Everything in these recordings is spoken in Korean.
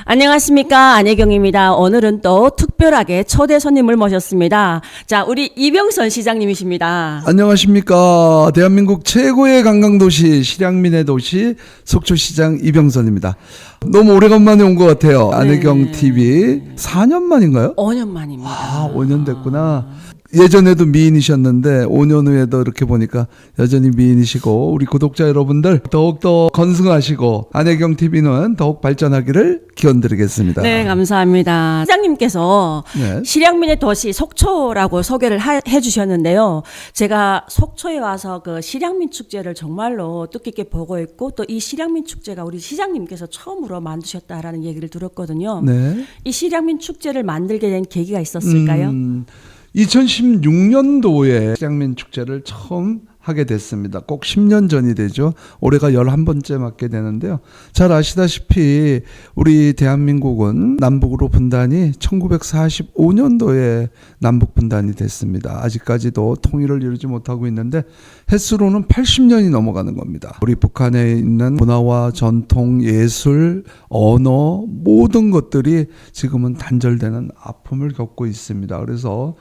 안녕하십니까, 안혜경입니다. 오늘은 또 특별하게 초대 손님을 모셨습니다. 자, 우리 이병선 시장님이십니다. 안녕하십니까. 대한민국 최고의 관광도시 실향민의 도시 속초시장 이병선입니다. 너무 오래간만에 온 것 같아요. 안혜경 TV 4년 만인가요? 5년 만입니다. 아, 5년 됐구나. 예전에도 미인이셨는데 5년 후에도 이렇게 보니까 여전히 미인이시고 우리 구독자 여러분들 더욱더 건승하시고 안혜경 TV는 더욱 발전하기를 기원드리겠습니다. 네, 감사합니다. 시장님께서 네. 실향민의 도시 속초라고 소개를 해주셨는데요. 제가 속초에 와서 그 실향민 축제를 정말로 뜻깊게 보고 있고 또 이 실향민 축제가 우리 시장님께서 처음으로 만드셨다라는 얘기를 들었거든요. 네. 이 실향민 축제를 만들게 된 계기가 있었을까요? 2016년도에 실향민 축제를 처음 하게 됐습니다. 꼭 10년 전이 되죠. 올해가 11번째 맞게 되는데요. 잘 아시다시피 우리 대한민국은 남북으로 분단이 1945년도에 남북 분단이 됐습니다. 아직까지도 통일을 이루지 못하고 있는데 횟수로는 80년이 넘어가는 겁니다. 우리 북한에 있는 문화와 전통, 예술, 언어 모든 것들이 지금은 단절되는 아픔을 겪고 있습니다. 그래서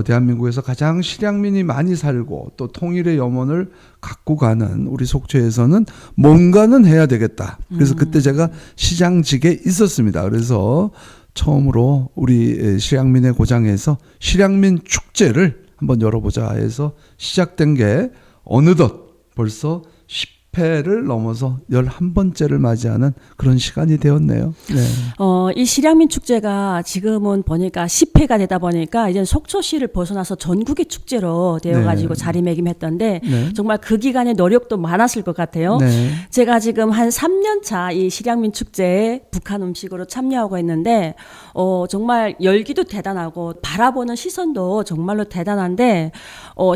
대한민국에서 가장 실향민이 많이 살고 또 통일의 염원을 갖고 가는 우리 속초에서는 뭔가는 해야 되겠다. 그래서 그때 제가 시장직에 있었습니다. 그래서 처음으로 우리 실향민의 고장에서 실향민 축제를 한번 열어보자 해서 시작된 게 어느덧 벌써 10회를 넘어서 11번째를 맞이하는 그런 시간이 되었네요. 네. 이 실향민 축제가 지금은 보니까 10회가 되다 보니까 이제 속초시를 벗어나서 전국의 축제로 되어가지고 네. 자리매김했던데 네. 정말 그 기간에 노력도 많았을 것 같아요. 네. 제가 지금 한 3년 차 이 실향민 축제에 북한 음식으로 참여하고 있는데 정말 열기도 대단하고 바라보는 시선도 정말로 대단한데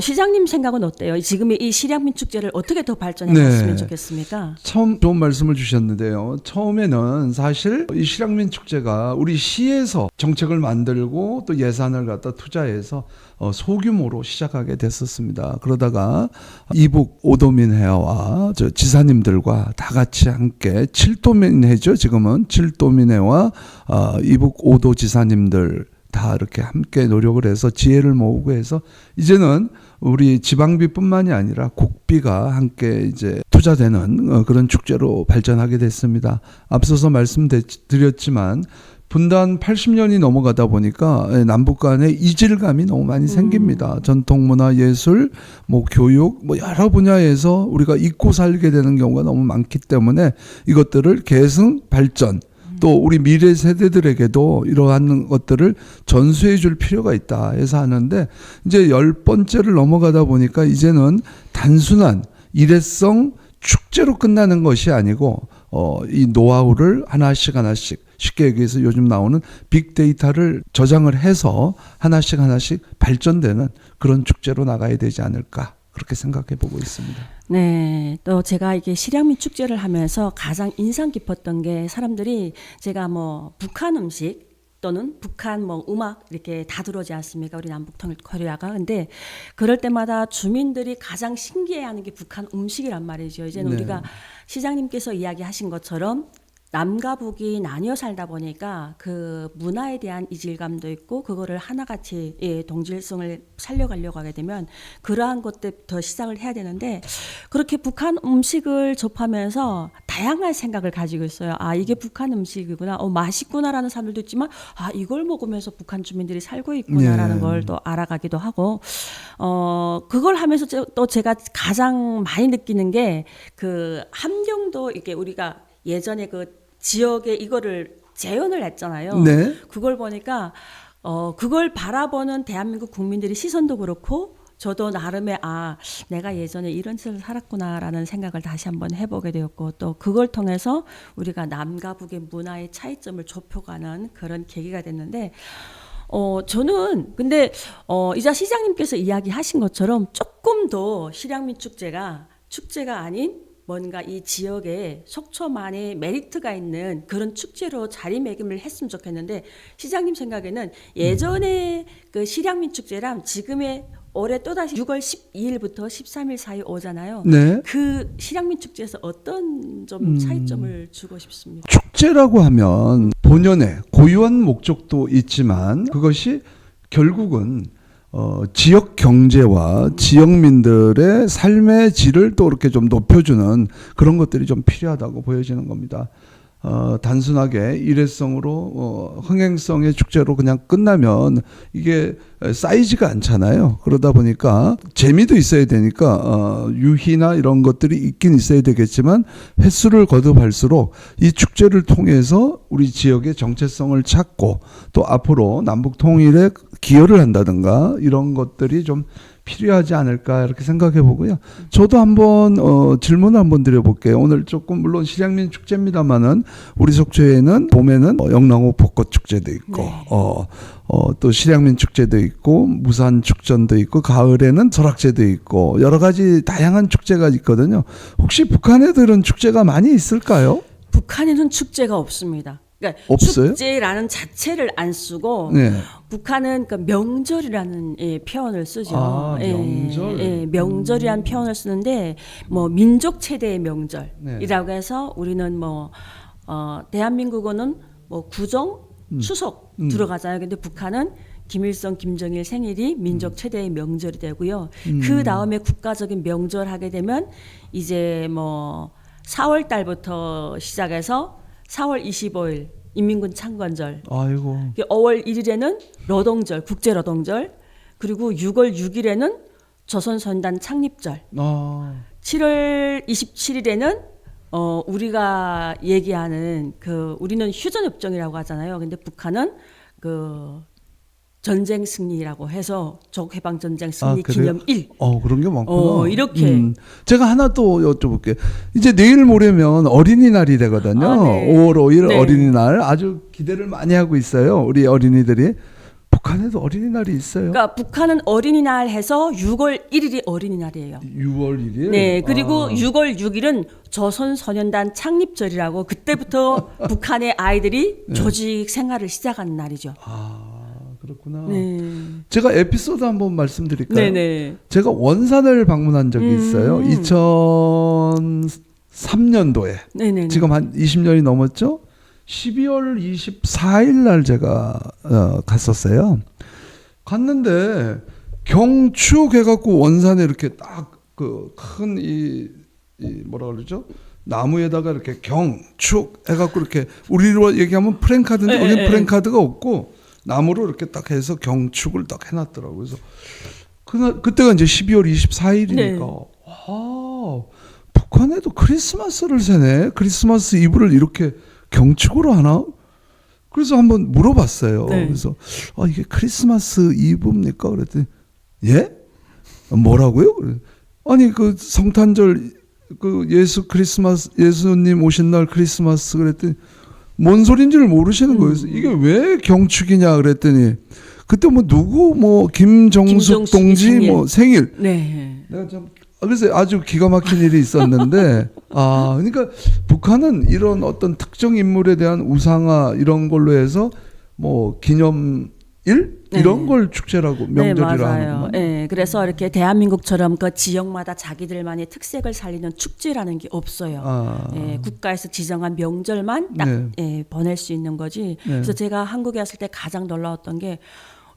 시장님 생각은 어때요? 지금의 이 실향민 축제를 어떻게 더 발전해 갔으면 좋겠습니까? 처음 좋은 말씀을 주셨는데요. 처음에는 사실 이 실향민 축제가 우리 시에서 정책을 만들고 또 예산을 갖다 투자해서 소규모로 시작하게 됐었습니다. 그러다가 이북 오도민회와 지사님들과 다 같이 함께 칠도민회죠. 지금은 칠도민회와 이북 오도 지사님들 다 이렇게 함께 노력을 해서 지혜를 모으고 해서 이제는 우리 지방비뿐만이 아니라 국비가 함께 이제 투자되는 그런 축제로 발전하게 됐습니다. 앞서서 말씀드렸지만 분단 80년이 넘어가다 보니까 남북 간의 이질감이 너무 많이 생깁니다. 전통 문화 예술, 뭐 교육, 뭐 여러 분야에서 우리가 잊고 살게 되는 경우가 너무 많기 때문에 이것들을 계승 발전 또 우리 미래 세대들에게도 이러한 것들을 전수해 줄 필요가 있다 해서 하는데 이제 10번째를 넘어가다 보니까 이제는 단순한 일회성 축제로 끝나는 것이 아니고 이 노하우를 하나씩 쉽게 얘기해서 요즘 나오는 빅데이터를 저장을 해서 하나씩 발전되는 그런 축제로 나가야 되지 않을까 그렇게 생각해 보고 있습니다. 네, 또 제가 이게 실향민 축제를 하면서 가장 인상 깊었던 게 사람들이 제가 뭐 북한 음식 또는 북한 뭐 음악 이렇게 다 들어오지 않습니까? 우리 남북 통일 코리아가. 근데 그럴 때마다 주민들이 가장 신기해하는 게 북한 음식이란 말이죠. 이제는 네. 우리가 시장님께서 이야기하신 것처럼 남과 북이 나뉘어 살다 보니까 그 문화에 대한 이질감도 있고 그거를 하나같이 동질성을 살려가려고 하게 되면 그러한 것들부터 시작을 해야 되는데 그렇게 북한 음식을 접하면서 다양한 생각을 가지고 있어요. 아, 이게 북한 음식이구나. 맛있구나라는 사람들도 있지만 아, 이걸 먹으면서 북한 주민들이 살고 있구나라는 걸 또 알아가기도 하고 그걸 하면서 또 제가 가장 많이 느끼는 게 그 함경도 이게 우리가 예전에 그 지역에 이거를 재현을 했잖아요. 네. 그걸 보니까 그걸 바라보는 대한민국 국민들의 시선도 그렇고 저도 나름의 내가 예전에 이런 시절을 살았구나라는 생각을 다시 한번 해보게 되었고 또 그걸 통해서 우리가 남과 북의 문화의 차이점을 좁혀가는 그런 계기가 됐는데 저는 근데 이자 시장님께서 이야기하신 것처럼 조금 더 실향민 축제가 아닌 뭔가 이 지역에 속초만의 메리트가 있는 그런 축제로 자리매김을 했으면 좋겠는데 시장님 생각에는 예전에 그 실향민 축제랑 지금의 올해 또다시 6월 12일부터 13일 사이 오잖아요. 네. 그 실향민 축제에서 어떤 좀 차이점을 주고 싶습니까? 축제라고 하면 본연의 고유한 목적도 있지만 그것이 결국은 지역 경제와 지역민들의 삶의 질을 또 이렇게 좀 높여주는 그런 것들이 좀 필요하다고 보여지는 겁니다. 단순하게 일회성으로 흥행성의 축제로 그냥 끝나면 이게 쌓이지가 않잖아요. 그러다 보니까 재미도 있어야 되니까 유희나 이런 것들이 있긴 있어야 되겠지만 횟수를 거듭할수록 이 축제를 통해서 우리 지역의 정체성을 찾고 또 앞으로 남북 통일에 기여를 한다든가 이런 것들이 좀 필요하지 않을까 이렇게 생각해 보고요. 저도 한번 질문을 한번 드려볼게요. 오늘 조금 물론 실향민 축제입니다만은 우리 속초에는 봄에는 영랑호 벚꽃 축제도 있고 네. 또 실향민 축제도 있고 무산 축전도 있고 가을에는 설악제도 있고 여러 가지 다양한 축제가 있거든요. 혹시 북한에도 이런 축제가 많이 있을까요? 북한에는 축제가 없습니다. 그러니까 없어요? 축제라는 자체를 안 쓰고 네. 북한은 그 명절이라는 표현을 쓰죠. 아, 명절. 명절이라는 표현을 쓰는데 뭐 민족 최대의 명절이라고 네. 해서 우리는 뭐 대한민국은 뭐 구정, 추석 들어가잖아요. 근데 북한은 김일성, 김정일 생일이 민족 최대의 명절이 되고요. 그 다음에 국가적인 명절 하게 되면 이제 뭐 4월 달부터 시작해서 4월 25일 인민군 창건절, 아이고. 5월 1일에는 노동절, 국제노동절, 그리고 6월 6일에는 조선선단 창립절, 아. 7월 27일에는 우리가 얘기하는 그 우리는 휴전협정이라고 하잖아요. 근데 북한은 그 전쟁 승리라고 해서 조국해방전쟁 승리 그래요? 기념일. 그런 게 많구나. 이렇게. 제가 하나 또 여쭤볼게요. 이제 내일 모레면 어린이날이 되거든요. 아, 네. 5월 5일 네. 어린이날 아주 기대를 많이 하고 있어요. 우리 어린이들이. 북한에도 어린이날이 있어요. 그러니까 북한은 어린이날 해서 6월 1일이 어린이날이에요. 6월 1일. 네, 그리고 6월 6일은 조선소년단 창립절이라고 그때부터 북한의 아이들이 조직 생활을 시작하는 날이죠. 그렇구나. 네. 제가 에피소드 한번 말씀드릴까요? 네네. 제가 원산을 방문한 적이 있어요. 2003년도에. 네네. 지금 한 20년이 넘었죠? 12월 24일 날 제가 갔었어요. 갔는데 경축 해갖고 원산에 이렇게 딱 그 큰 이 뭐라 그러죠? 나무에다가 이렇게 경축 해갖고 이렇게 우리로 얘기하면 프랭카드인데 여기 프랭카드가 없고 나무로 이렇게 딱 해서 경축을 딱 해놨더라고요. 그래서 그때가 이제 12월 24일이니까 네. 와, 북한에도 크리스마스를 세네. 크리스마스 이브를 이렇게 경축으로 하나? 그래서 한번 물어봤어요. 네. 그래서 이게 크리스마스 이브입니까? 그랬더니 예? 뭐라고요? 아니 그 성탄절 그 예수님 오신 날 크리스마스 그랬더니 뭔 소린지를 모르시는 거예요. 그래서 이게 왜 경축이냐 그랬더니 그때 뭐 누구 뭐 김정숙 동지 생일. 뭐 생일. 네. 내가 참 그래서 아주 기가 막힌 일이 있었는데 그러니까 북한은 이런 어떤 특정 인물에 대한 우상화 이런 걸로 해서 뭐 기념일 이런 걸 축제라고 명절이라 네, 맞아요. 하는구나. 네, 그래서 이렇게 대한민국처럼 그 지역마다 자기들만의 특색을 살리는 축제라는 게 없어요. 국가에서 지정한 명절만 딱 보낼 수 있는 거지. 그래서 제가 한국에 왔을 때 가장 놀라웠던 게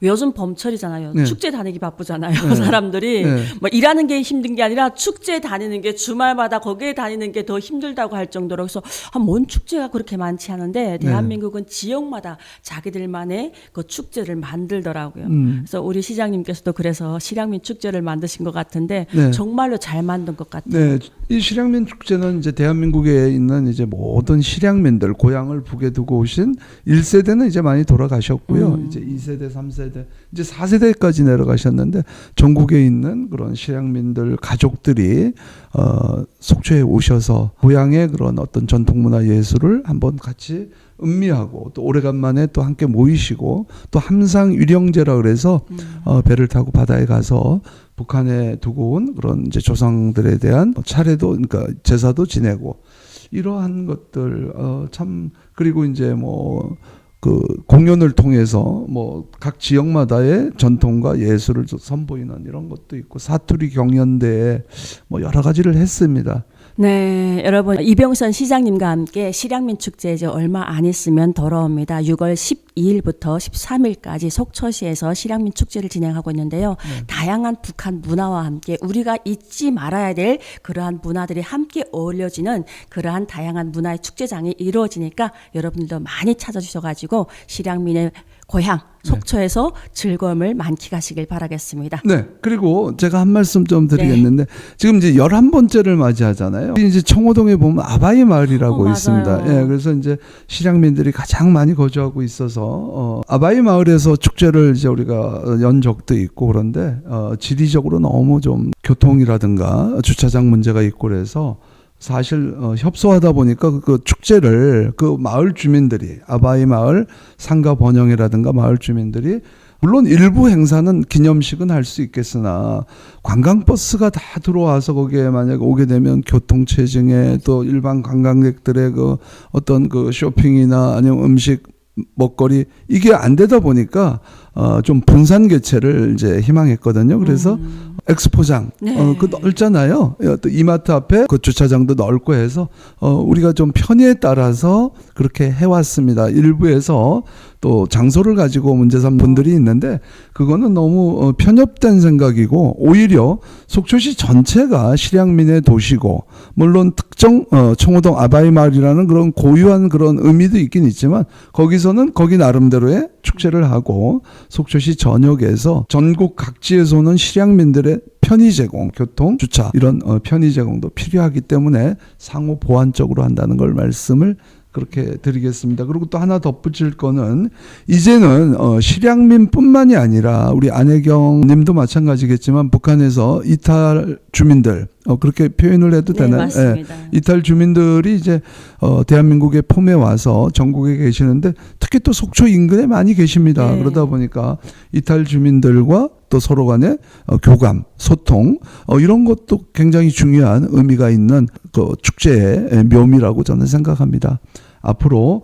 요즘 봄철이잖아요. 네. 축제 다니기 바쁘잖아요. 사람들이 뭐 일하는 게 힘든 게 아니라 축제 다니는 게 주말마다 거기에 다니는 게 더 힘들다고 할 정도로 그래서 뭔 축제가 그렇게 많지 않은데 대한민국은 지역마다 자기들만의 그 축제를 만들더라고요. 그래서 우리 시장님께서도 그래서 실향민 축제를 만드신 것 같은데 정말로 잘 만든 것 같아요. 네, 이 실향민 축제는 이제 대한민국에 있는 이제 모든 실향민들 고향을 북에 두고 오신 1세대는 이제 많이 돌아가셨고요. 이제 2세대, 3세대, 이제 4세대까지 내려가셨는데 전국에 있는 그런 실향민들 가족들이 속초에 오셔서 고향의 그런 어떤 전통문화 예술을 한번 같이 음미하고 또 오래간만에 또 함께 모이시고 또 함상 유령제라 그래서 배를 타고 바다에 가서 북한에 두고 온 그런 이제 조상들에 대한 차례도 그러니까 제사도 지내고 이러한 것들 참 그리고 이제 뭐 그 공연을 통해서 뭐 각 지역마다의 전통과 예술을 선보이는 이런 것도 있고 사투리 경연대회 뭐 여러 가지를 했습니다. 네, 여러분 이병선 시장님과 함께 실향민 축제 이제 얼마 안 있으면 돌아옵니다. 6월 12일부터 13일까지 속초시에서 실향민 축제를 진행하고 있는데요. 다양한 북한 문화와 함께 우리가 잊지 말아야 될 그러한 문화들이 함께 어울려지는 그러한 다양한 문화의 축제장이 이루어지니까 여러분들도 많이 찾아주셔가지고 실향민의 고향 속초에서 즐거움을 만끽하시길 바라겠습니다. 네. 그리고 제가 한 말씀 좀 드리겠는데 지금 이제 11번째를 맞이하잖아요. 이제 청호동에 보면 아바이 마을이라고 있습니다. 예. 그래서 이제 실향민들이 가장 많이 거주하고 있어서 아바이 마을에서 축제를 이제 우리가 연 적도 있고 그런데 지리적으로 너무 좀 교통이라든가 주차장 문제가 있고 그래서 사실 협소하다 보니까 그 축제를 그 마을 주민들이 아바이 마을 상가 번영이라든가 마을 주민들이 물론 일부 행사는 기념식은 할 수 있겠으나 관광버스가 다 들어와서 거기에 만약 오게 되면 교통 체증에 또 일반 관광객들의 그 어떤 그 쇼핑이나 아니면 음식 먹거리 이게 안 되다 보니까 좀 분산 개최를 이제 희망했거든요. 그래서 엑스포장 네. 그 넓잖아요. 또 이마트 앞에 그 주차장도 넓고 해서 우리가 좀 편의에 따라서 그렇게 해왔습니다. 일부에서 또 장소를 가지고 문제 삼는 분들이 있는데 그거는 너무 편협된 생각이고 오히려 속초시 전체가 실향민의 도시고 물론 특정 청호동 아바이 마을이라는 그런 고유한 그런 의미도 있긴 있지만 거기서는 거기 나름대로의 축제를 하고 속초시 전역에서 전국 각지에서 오는 실향민들의 편의 제공, 교통, 주차 이런 편의 제공도 필요하기 때문에 상호 보완적으로 한다는 걸 말씀을 그렇게 드리겠습니다. 그리고 또 하나 덧붙일 거는 이제는 실향민뿐만이 아니라 우리 안혜경 님도 마찬가지겠지만 북한에서 이탈 주민들 그렇게 표현을 해도 네, 되나요? 맞습니다. 이탈 주민들이 이제 대한민국의 폼에 와서 전국에 계시는데 특히 또 속초 인근에 많이 계십니다. 네. 그러다 보니까 이탈 주민들과 또 서로 간의 교감, 소통 이런 것도 굉장히 중요한 의미가 있는 그 축제의 묘미라고 저는 생각합니다. 앞으로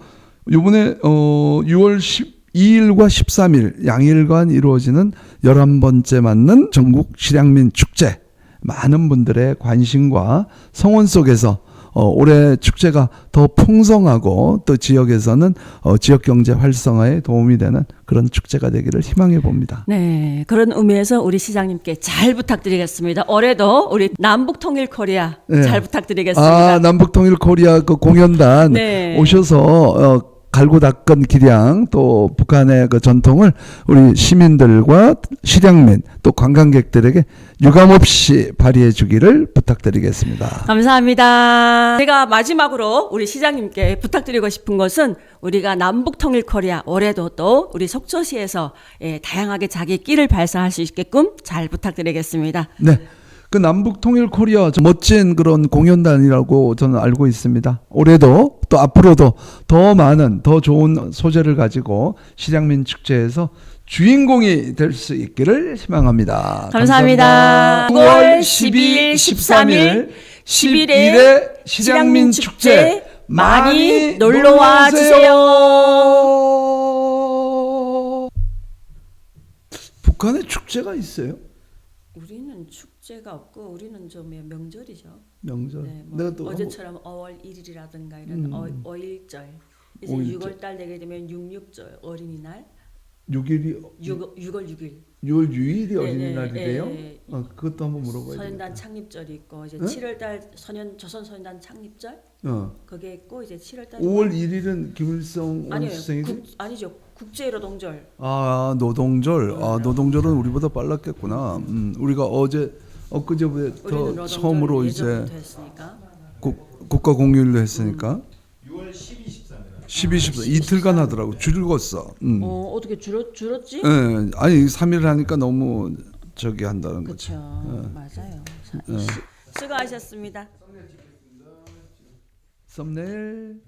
이번에 6월 12일과 13일 양일간 이루어지는 11번째 맞는 전국 실향민 축제 많은 분들의 관심과 성원 속에서 올해 축제가 더 풍성하고 또 지역에서는 지역 경제 활성화에 도움이 되는 그런 축제가 되기를 희망해 봅니다. 네, 그런 의미에서 우리 시장님께 잘 부탁드리겠습니다. 올해도 우리 남북통일 코리아 네. 잘 부탁드리겠습니다. 남북통일 코리아 그 공연단 네. 오셔서 갈고 닦은 기량 또 북한의 그 전통을 우리 시민들과 실향민 또 관광객들에게 유감없이 발휘해 주기를 부탁드리겠습니다. 감사합니다. 제가 마지막으로 우리 시장님께 부탁드리고 싶은 것은 우리가 남북통일 코리아 올해도 또 우리 속초시에서 다양하게 자기 끼를 발사할 수 있게끔 잘 부탁드리겠습니다. 네. 그 남북 통일 코리아 멋진 그런 공연단이라고 저는 알고 있습니다. 올해도 또 앞으로도 더 많은 더 좋은 소재를 가지고 실향민 축제에서 주인공이 될 수 있기를 희망합니다. 감사합니다. 9월 12일, 13일, 11일에 실향민 축제 많이 놀러와 주세요. 북한에 축제가 있어요? 우리는 축제가 없고 우리는 좀 명절이죠. 명절. 네, 뭐 내가 또 어제처럼 5월 1일이라든가 이런 어일절 이제 6월 달 되게 되면 6.6절 어린이날 6일이 6월 6일 6월 6일이 네, 어린이날이래요? 네. 그것도 한번 물어봐야 선연단 되겠다. 창립절이 있고 이제 네? 7월 달 조선 선연단 창립절 그게 있고 이제 7월 달 5월 1일은 김일성 아니에요. 원수생이지? 아니죠. 국제노동절. 노동절. 노동절은 우리보다 빨랐겠구나. 우리가 엊그제부터 우리는 노동절 처음으로 이제 예전부터 했으니까. 국가 공휴일로 했으니까 6월 12, 13일. 12, 14 이틀간 하더라고. 줄었어. 어떻게 줄었지? 예, 아니 3일 하니까 너무 저기 한다는 거지. 그렇죠. 맞아요. 수고하셨습니다. 썸네일.